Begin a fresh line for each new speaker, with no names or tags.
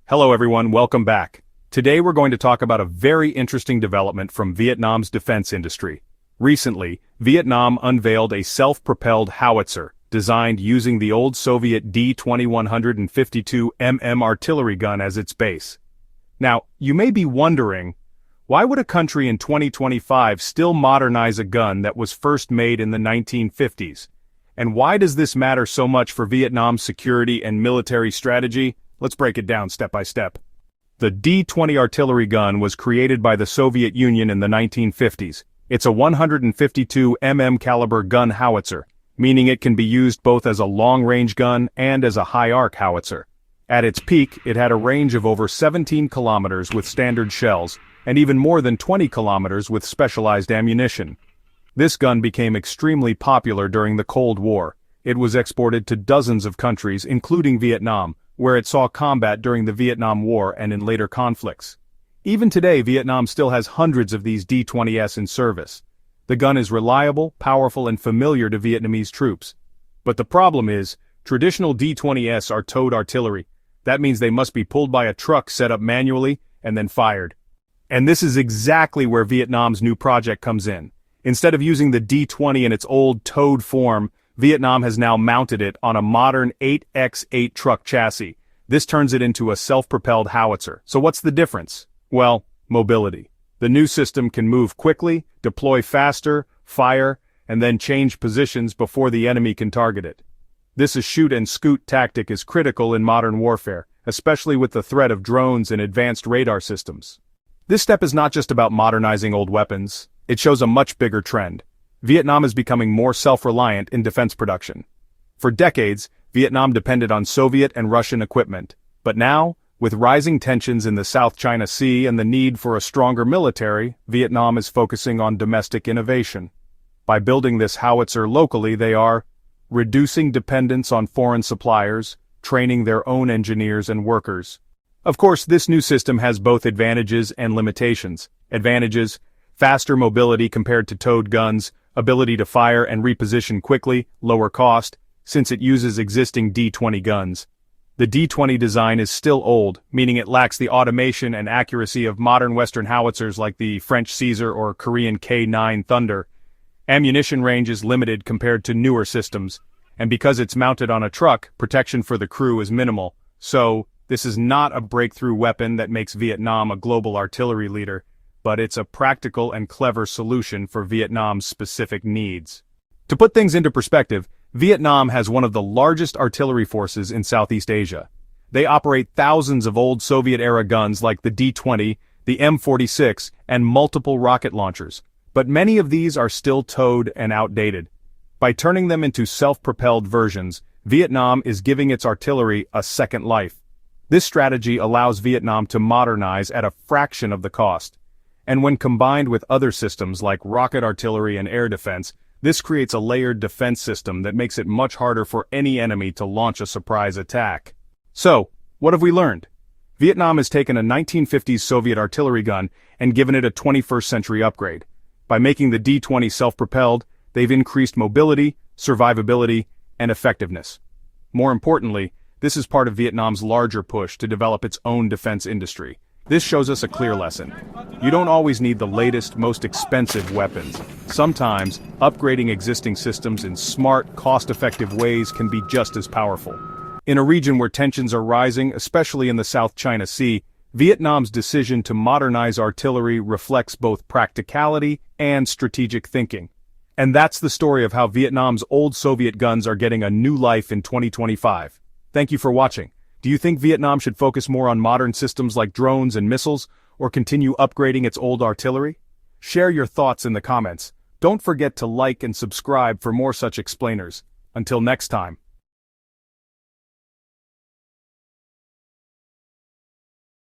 Hello everyone, welcome back. Today we're going to talk about a very interesting development from Vietnam's defense industry. Recently, Vietnam unveiled a self-propelled howitzer, designed using the old Soviet D-20 artillery gun as its base. Now, you may be wondering, why would a country in 2025 still modernize a gun that was first made in the 1950s? And why does this matter so much for Vietnam's security and military strategy? Let's break it down step by step. The D-20 artillery gun was created by the Soviet Union in the 1950s. It's a 152 caliber gun howitzer, meaning it can be used both as a long-range gun and as a high-arc howitzer. At its peak, it had a range of over 17 kilometers with standard shells, and even more than 20 kilometers with specialized ammunition. This gun became extremely popular during the Cold War. It was exported to dozens of countries, including Vietnam, where it saw combat during the Vietnam War and in later conflicts. Even today, Vietnam still has hundreds of these D-20s in service. The gun is reliable, powerful, and familiar to Vietnamese troops. But the problem is, traditional D-20s are towed artillery. That means they must be pulled by a truck set up manually and then fired. And this is exactly where Vietnam's new project comes in. Instead of using the D-20 in its old towed form, Vietnam has now mounted it on a modern 8x8 truck chassis. This turns it into a self-propelled howitzer. So what's the difference? Well, mobility. The new system can move quickly, deploy faster, fire, and then change positions before the enemy can target it. This shoot-and-scoot tactic is critical in modern warfare, especially with the threat of drones and advanced radar systems. This step is not just about modernizing old weapons. It shows a much bigger trend. Vietnam is becoming more self-reliant in defense production. For decades, Vietnam depended on Soviet and Russian equipment. But now, with rising tensions in the South China Sea and the need for a stronger military, Vietnam is focusing on domestic innovation. By building this howitzer locally, they are reducing dependence on foreign suppliers, training their own engineers and workers. Of course, this new system has both advantages and limitations. Advantages: faster mobility compared to towed guns, ability to fire and reposition quickly, lower cost, since it uses existing D-20 guns. The D-20 design is still old, meaning it lacks the automation and accuracy of modern Western howitzers like the French Caesar or Korean K-9 Thunder. Ammunition range is limited compared to newer systems, and because it's mounted on a truck, protection for the crew is minimal. So, this is not a breakthrough weapon that makes Vietnam a global artillery leader, but it's a practical and clever solution for Vietnam's specific needs. To put things into perspective, Vietnam has one of the largest artillery forces in Southeast Asia. They operate thousands of old Soviet-era guns like the D-20, the M-46, and multiple rocket launchers, but many of these are still towed and outdated. By turning them into self-propelled versions, Vietnam is giving its artillery a second life. This strategy allows Vietnam to modernize at a fraction of the cost. And when combined with other systems like rocket artillery and air defense, this creates a layered defense system that makes it much harder for any enemy to launch a surprise attack. So, what have we learned? Vietnam has taken a 1950s Soviet artillery gun and given it a 21st century upgrade. By making the D-20 self-propelled, they've increased mobility, survivability, and effectiveness. More importantly, this is part of Vietnam's larger push to develop its own defense industry. This shows us a clear lesson. You don't always need the latest, most expensive weapons. Sometimes, upgrading existing systems in smart, cost-effective ways can be just as powerful. In a region where tensions are rising, especially in the South China Sea, Vietnam's decision to modernize artillery reflects both practicality and strategic thinking. And that's the story of how Vietnam's old Soviet guns are getting a new life in 2025. Thank you for watching. Do you think Vietnam should focus more on modern systems like drones and missiles, or continue upgrading its old artillery? Share your thoughts in the comments. Don't forget to like and subscribe for more such explainers. Until next time.